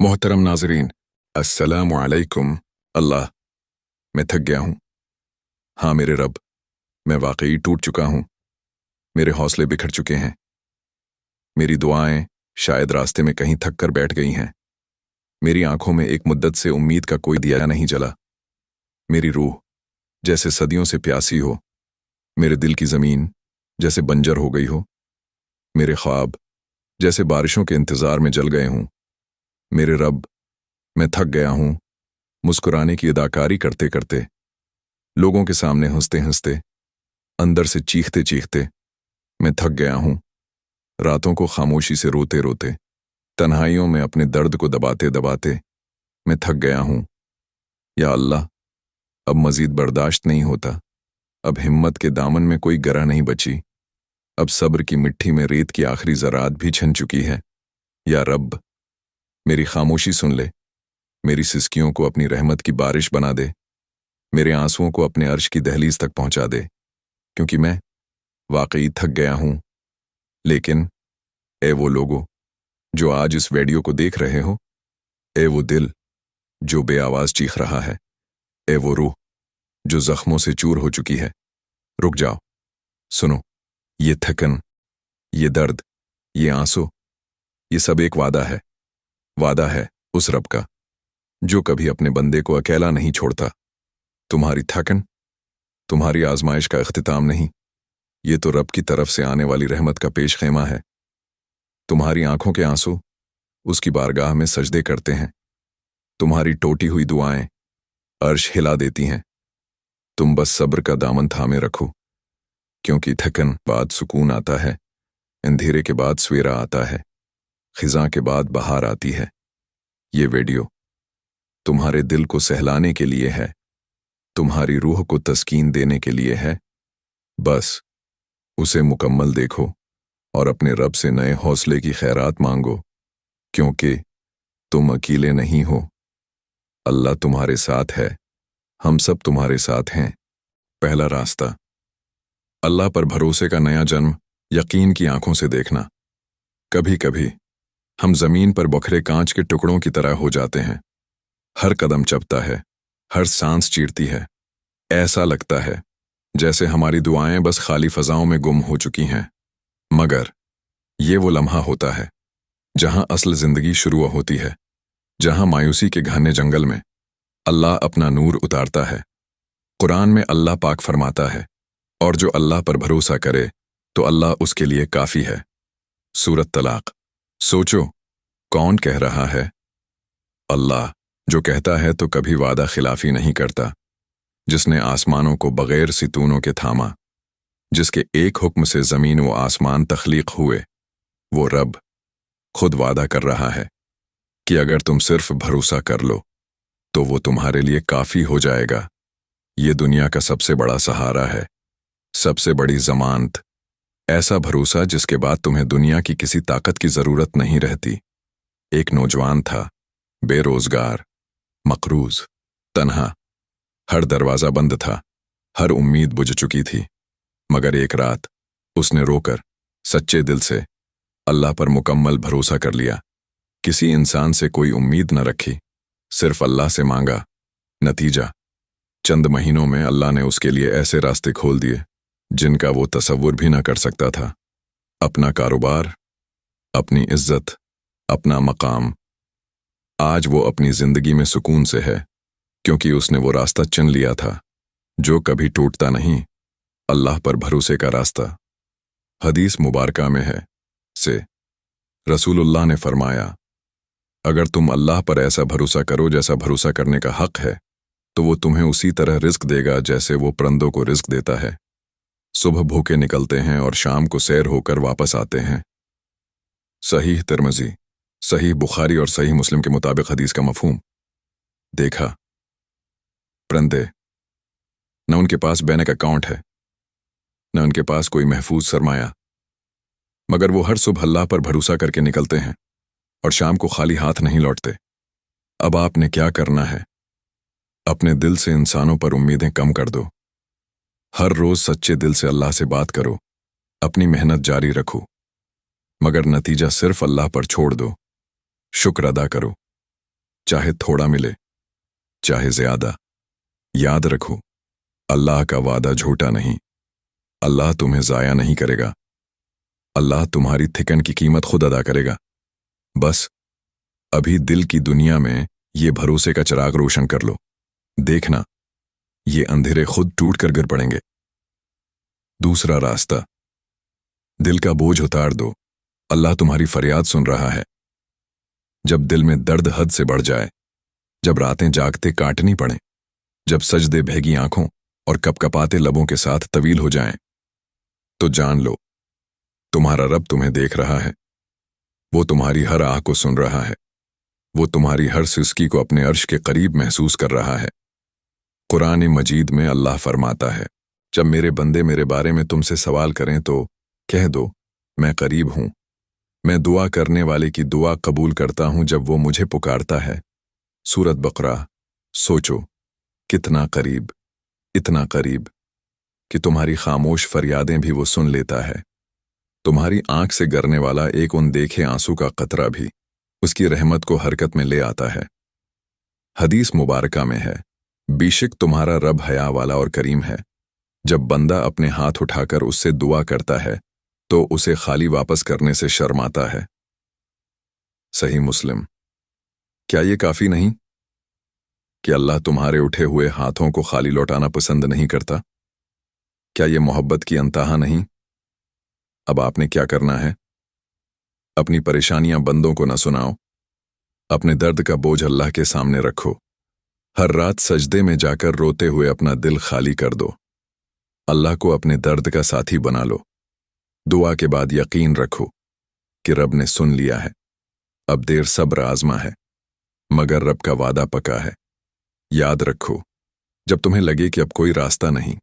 मोहतरम नाजरीन, अस्सलामु अलैकुम। अल्लाह, मैं थक गया हूँ। हाँ मेरे रब, मैं वाकई टूट चुका हूँ। मेरे हौसले बिखर चुके हैं। मेरी दुआएं शायद रास्ते में कहीं थक कर बैठ गई हैं। मेरी आंखों में एक मुद्दत से उम्मीद का कोई दिया नहीं जला। मेरी रूह जैसे सदियों से प्यासी हो। मेरे दिल की ज़मीन जैसे बंजर हो गई हो। मेरे ख्वाब जैसे बारिशों के इंतज़ार में जल गए हों। मेरे रब, मैं थक गया हूँ मुस्कुराने की अदाकारी करते करते, लोगों के सामने हंसते हंसते, अंदर से चीखते चीखते। मैं थक गया हूँ रातों को खामोशी से रोते रोते, तन्हाइयों में अपने दर्द को दबाते दबाते। मैं थक गया हूँ। या अल्लाह, अब मजीद बर्दाश्त नहीं होता। अब हिम्मत के दामन में कोई गरा नहीं बची। अब सब्र की मिट्टी में रेत की आखिरी ज़रात भी छन चुकी है। या रब, मेरी खामोशी सुन ले। मेरी सिसकियों को अपनी रहमत की बारिश बना दे। मेरे आंसुओं को अपने अर्श की दहलीज तक पहुंचा दे, क्योंकि मैं वाकई थक गया हूं। लेकिन ए वो लोगो जो आज इस वीडियो को देख रहे हो, ए वो दिल जो बेआवाज चीख रहा है, ए वो रूह जो जख्मों से चूर हो चुकी है, रुक जाओ, सुनो। ये थकन, ये दर्द, ये आंसू, ये सब एक वादा है। वादा है उस रब का जो कभी अपने बंदे को अकेला नहीं छोड़ता। तुम्हारी थकन, तुम्हारी आजमाइश का इख्तिताम नहीं, ये तो रब की तरफ से आने वाली रहमत का पेश खेमा है। तुम्हारी आंखों के आंसू उसकी बारगाह में सजदे करते हैं। तुम्हारी टूटी हुई दुआएं अर्श हिला देती हैं। तुम बस सब्र का दामन थामे रखो, क्योंकि थकन बाद सुकून आता है, अंधेरे के बाद सवेरा आता है, खिज़ां के बाद बहार आती है। ये वीडियो तुम्हारे दिल को सहलाने के लिए है, तुम्हारी रूह को तस्कीन देने के लिए है। बस उसे मुकम्मल देखो और अपने रब से नए हौसले की खैरात मांगो, क्योंकि तुम अकेले नहीं हो। अल्लाह तुम्हारे साथ है, हम सब तुम्हारे साथ हैं। पहला रास्ता, अल्लाह पर भरोसे का नया जन्म यकीन की आंखों से देखना। कभी कभी हम जमीन पर बखरे कांच के टुकड़ों की तरह हो जाते हैं। हर कदम चबता है, हर सांस चीरती है। ऐसा लगता है जैसे हमारी दुआएं बस खाली फजाओं में गुम हो चुकी हैं। मगर ये वो लम्हा होता है जहां असल जिंदगी शुरू होती है, जहां मायूसी के घने जंगल में अल्लाह अपना नूर उतारता है। कुरान में अल्लाह पाक फरमाता है, और जो अल्लाह पर भरोसा करे तो अल्लाह उसके लिए काफ़ी है। सूरत तलाक। सोचो, कौन कह रहा है? अल्लाह, जो कहता है तो कभी वादा खिलाफी नहीं करता, जिसने आसमानों को बगैर सितूनों के थामा, जिसके एक हुक्म से ज़मीन व आसमान तख्लीक हुए। वो रब खुद वादा कर रहा है कि अगर तुम सिर्फ भरोसा कर लो तो वो तुम्हारे लिए काफ़ी हो जाएगा। ये दुनिया का सबसे बड़ा सहारा है, सबसे बड़ी ज़मानत। ऐसा भरोसा जिसके बाद तुम्हें दुनिया की किसी ताकत की ज़रूरत नहीं रहती। एक नौजवान था, बेरोज़गार, मकरूज़, तन्हा। हर दरवाज़ा बंद था, हर उम्मीद बुझ चुकी थी। मगर एक रात उसने रोकर सच्चे दिल से अल्लाह पर मुकम्मल भरोसा कर लिया। किसी इंसान से कोई उम्मीद न रखी, सिर्फ अल्लाह से मांगा। नतीजा, चंद महीनों में अल्लाह ने उसके लिए ऐसे रास्ते खोल दिए जिनका वो तसव्वुर भी न कर सकता था। अपना कारोबार, अपनी इज्जत, अपना मकाम। आज वो अपनी जिंदगी में सुकून से है, क्योंकि उसने वो रास्ता चुन लिया था जो कभी टूटता नहीं, अल्लाह पर भरोसे का रास्ता। हदीस मुबारका में है से रसूलुल्लाह ने फरमाया, अगर तुम अल्लाह पर ऐसा भरोसा करो जैसा भरोसा करने का हक है, तो वो तुम्हें उसी तरह रिस्क देगा जैसे वो परिंदों को रिस्क देता है। सुबह भूखे निकलते हैं और शाम को सैर होकर वापस आते हैं। सहीह तिरमिज़ी, सहीह बुखारी और सहीह मुस्लिम के मुताबिक हदीस का मफहूम। देखा, परिंदे, न उनके पास बैंक अकाउंट है, न उनके पास कोई महफूज सरमाया, मगर वो हर सुबह अल्लाह पर भरोसा करके निकलते हैं और शाम को खाली हाथ नहीं लौटते। अब आपने क्या करना है? अपने दिल से इंसानों पर उम्मीदें कम कर दो। हर रोज सच्चे दिल से अल्लाह से बात करो, अपनी मेहनत जारी रखो, मगर नतीजा सिर्फ अल्लाह पर छोड़ दो। शुक्र अदा करो चाहे थोड़ा मिले चाहे ज्यादा, याद रखो अल्लाह का वादा झूठा नहीं। अल्लाह तुम्हें जाया नहीं करेगा। अल्लाह तुम्हारी थिकन की कीमत खुद अदा करेगा। बस अभी दिल की दुनिया में ये भरोसे का चिराग रोशन कर लो। देखना ये अंधेरे खुद टूट कर गिर पड़ेंगे। दूसरा रास्ता, दिल का बोझ उतार दो। अल्लाह तुम्हारी फरियाद सुन रहा है। जब दिल में दर्द हद से बढ़ जाए, जब रातें जागते काटनी पड़े, जब सजदे भीगी आंखों और कपकपाते लबों के साथ तवील हो जाएं, तो जान लो तुम्हारा रब तुम्हें देख रहा है। वो तुम्हारी हर आह को सुन रहा है। वो तुम्हारी हर सिसकी को अपने अर्श के करीब महसूस कर रहा है। कुरान मजीद में अल्लाह फरमाता है, जब मेरे बंदे मेरे बारे में तुमसे सवाल करें तो कह दो मैं करीब हूं। मैं दुआ करने वाले की दुआ कबूल करता हूं जब वो मुझे पुकारता है। सूरत बकरा। सोचो कितना करीब, इतना करीब कि तुम्हारी खामोश फरियादें भी वो सुन लेता है। तुम्हारी आंख से गिरने वाला एक अनदेखे आंसू का कतरा भी उसकी रहमत को हरकत में ले आता है। हदीस मुबारका में है, बेशक तुम्हारा रब हया वाला और करीम है। जब बंदा अपने हाथ उठाकर उससे दुआ करता है तो उसे खाली वापस करने से शर्माता है। सही मुस्लिम। क्या ये काफी नहीं कि अल्लाह तुम्हारे उठे हुए हाथों को खाली लौटाना पसंद नहीं करता? क्या ये मोहब्बत की अंतहा नहीं? अब आपने क्या करना है? अपनी परेशानियां बंदों को न सुनाओ। अपने दर्द का बोझ अल्लाह के सामने रखो। हर रात सजदे में जाकर रोते हुए अपना दिल खाली कर दो। अल्लाह को अपने दर्द का साथी बना लो। दुआ के बाद यकीन रखो कि रब ने सुन लिया है। अब देर सब्र आजमा है, मगर रब का वादा पका है। याद रखो, जब तुम्हें लगे कि अब कोई रास्ता नहीं,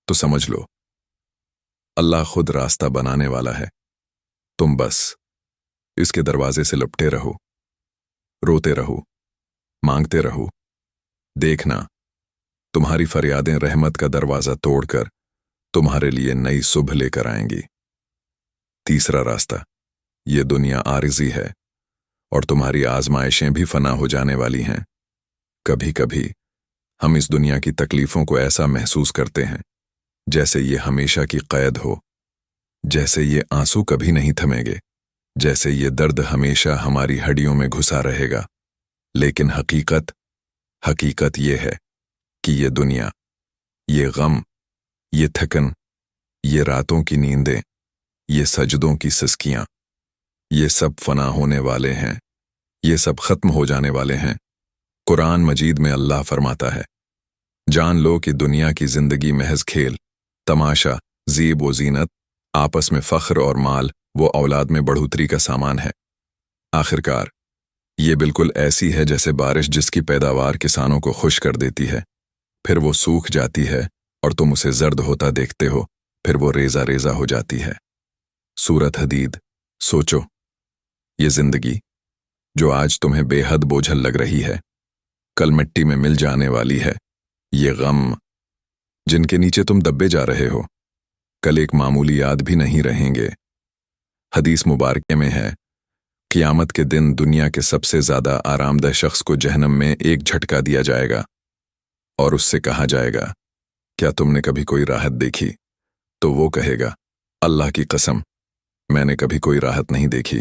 तो समझ लो अल्लाह खुद रास्ता बनाने वाला है। तुम बस इसके दरवाजे से लपटे रहो, रोते रहो, मांगते रहो। देखना तुम्हारी फरियादें रहमत का दरवाजा तोड़कर तुम्हारे लिए नई सुबह लेकर आएंगी। तीसरा रास्ता, ये दुनिया आरिज़ी है और तुम्हारी आजमाइशें भी फना हो जाने वाली हैं। कभी कभी हम इस दुनिया की तकलीफों को ऐसा महसूस करते हैं जैसे ये हमेशा की कैद हो, जैसे ये आंसू कभी नहीं थमेंगे, जैसे ये दर्द हमेशा हमारी हड्डियों में घुसा रहेगा। लेकिन हकीकत ये है कि ये दुनिया, ये गम, ये थकन, ये रातों की नींदें, ये सजदों की सिसकियां, ये सब फना होने वाले हैं। ये सब खत्म हो जाने वाले हैं। कुरान मजीद में अल्लाह फरमाता है, जान लो कि दुनिया की जिंदगी महज खेल, तमाशा, ज़ीब व ज़ीनत, आपस में फ़ख्र और माल वो औलाद में बढ़ोतरी का सामान है। आखिरकार ये बिल्कुल ऐसी है जैसे बारिश जिसकी पैदावार किसानों को खुश कर देती है, फिर वो सूख जाती है और तुम उसे जर्द होता देखते हो, फिर वो रेजा रेजा हो जाती है। सूरत हदीद। सोचो, ये जिंदगी जो आज तुम्हें बेहद बोझल लग रही है, कल मिट्टी में मिल जाने वाली है। ये गम जिनके नीचे तुम दबे जा रहे हो, कल एक मामूली याद भी नहीं रहेंगे। हदीस मुबारक में है, क़यामत के दिन दुनिया के सबसे ज्यादा आरामदेह शख्स को जहन्नम में एक झटका दिया जाएगा और उससे कहा जाएगा, क्या तुमने कभी कोई राहत देखी? तो वो कहेगा, अल्लाह की कसम, मैंने कभी कोई राहत नहीं देखी।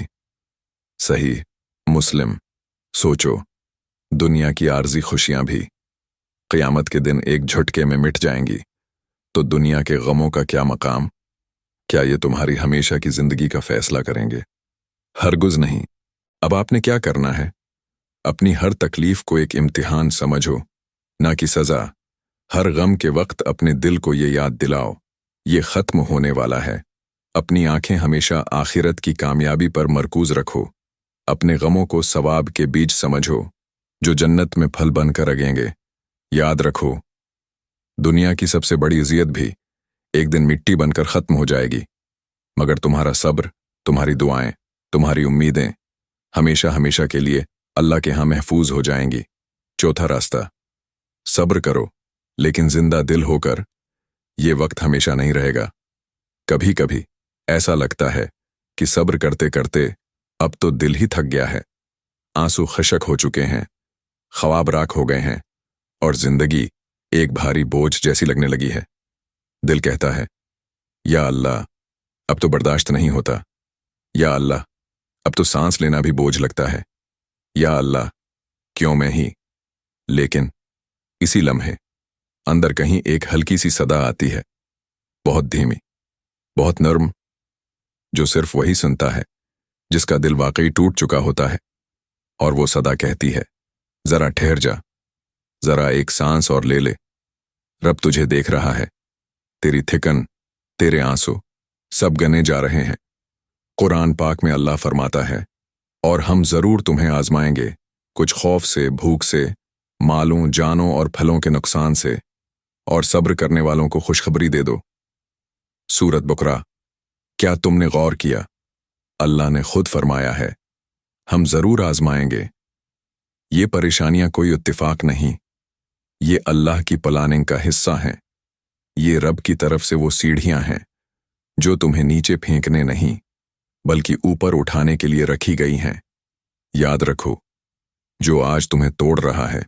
सही मुस्लिम। सोचो, दुनिया की आर्जी खुशियां भी क़यामत के दिन एक झटके में मिट जाएंगी, तो दुनिया के गमों का क्या मकाम? क्या ये तुम्हारी हमेशा की जिंदगी का फैसला करेंगे? हरगिज़ नहीं। अब आपने क्या करना है? अपनी हर तकलीफ को एक इम्तिहान समझो, ना कि सजा। हर गम के वक्त अपने दिल को ये याद दिलाओ, ये खत्म होने वाला है। अपनी आंखें हमेशा आखिरत की कामयाबी पर मरकूज रखो। अपने गमों को सवाब के बीज समझो जो जन्नत में फल बनकर लगेंगे। याद रखो, दुनिया की सबसे बड़ी इज़्ज़त भी एक दिन मिट्टी बनकर खत्म हो जाएगी, मगर तुम्हारा सब्र, तुम्हारी दुआएं, तुम्हारी उम्मीदें हमेशा हमेशा के लिए अल्लाह के यहाँ महफूज हो जाएंगी। चौथा रास्ता, सब्र करो लेकिन जिंदा दिल होकर। ये वक्त हमेशा नहीं रहेगा। कभी कभी ऐसा लगता है कि सब्र करते करते अब तो दिल ही थक गया है, आंसू खशक हो चुके हैं, ख्वाब राख हो गए हैं और जिंदगी एक भारी बोझ जैसी लगने लगी है। दिल कहता है, या अल्लाह, अब तो बर्दाश्त नहीं होता। या अल्लाह, अब तो सांस लेना भी बोझ लगता है। या अल्लाह, क्यों मैं ही? लेकिन इसी लम्हे अंदर कहीं एक हल्की सी सदा आती है, बहुत धीमी, बहुत नर्म, जो सिर्फ वही सुनता है जिसका दिल वाकई टूट चुका होता है। और वो सदा कहती है, जरा ठहर जा, जरा एक सांस और ले ले। रब तुझे देख रहा है, तेरी थिकन, तेरे आंसू सब गने जा रहे हैं। कुरान पाक में अल्लाह फरमाता है, और हम जरूर तुम्हें आजमाएंगे, कुछ खौफ से, भूख से, मालों, जानों और फलों के नुकसान से, और सब्र करने वालों को खुशखबरी दे दो। सूरत बकरा। क्या तुमने गौर किया? अल्लाह ने खुद फरमाया है, हम जरूर आजमाएंगे। ये परेशानियां कोई इत्तेफाक नहीं, ये अल्लाह की प्लानिंग का हिस्सा हैं। ये रब की तरफ से वो सीढ़ियां हैं जो तुम्हें नीचे फेंकने नहीं बल्कि ऊपर उठाने के लिए रखी गई हैं। याद रखो, जो आज तुम्हें तोड़ रहा है,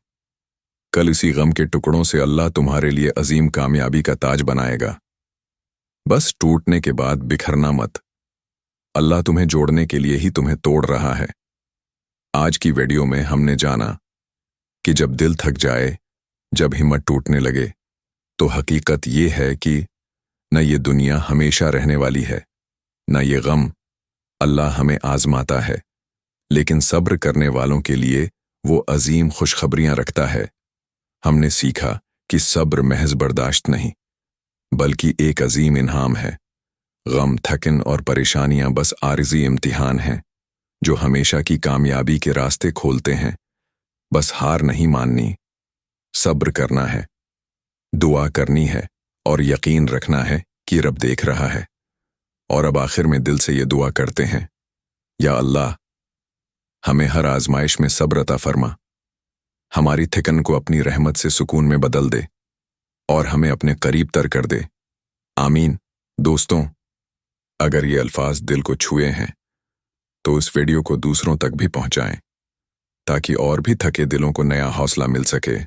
कल इसी गम के टुकड़ों से अल्लाह तुम्हारे लिए अजीम कामयाबी का ताज बनाएगा। बस टूटने के बाद बिखरना मत, अल्लाह तुम्हें जोड़ने के लिए ही तुम्हें तोड़ रहा है। आज की वीडियो में हमने जाना कि जब दिल थक जाए, जब हिम्मत टूटने लगे, तो हकीकत ये है कि न ये दुनिया हमेशा रहने वाली है, न ये गम। अल्लाह हमें आजमाता है, लेकिन सब्र करने वालों के लिए वो अजीम खुशखबरियां रखता है। हमने सीखा कि सब्र महज बर्दाश्त नहीं, बल्कि एक अजीम इनाम है। गम, थकन और परेशानियां बस आरिज़ी इम्तिहान हैं जो हमेशा की कामयाबी के रास्ते खोलते हैं। बस हार नहीं माननी, सब्र करना है, दुआ करनी है और यकीन रखना है कि रब देख रहा है। और अब आखिर में दिल से ये दुआ करते हैं, या अल्लाह, हमें हर आजमाइश में सब्र अता फरमा, हमारी थिकन को अपनी रहमत से सुकून में बदल दे और हमें अपने करीब तर कर दे। आमीन। दोस्तों, अगर ये अल्फाज दिल को छुए हैं तो इस वीडियो को दूसरों तक भी पहुंचाएं, ताकि और भी थके दिलों को नया हौसला मिल सके।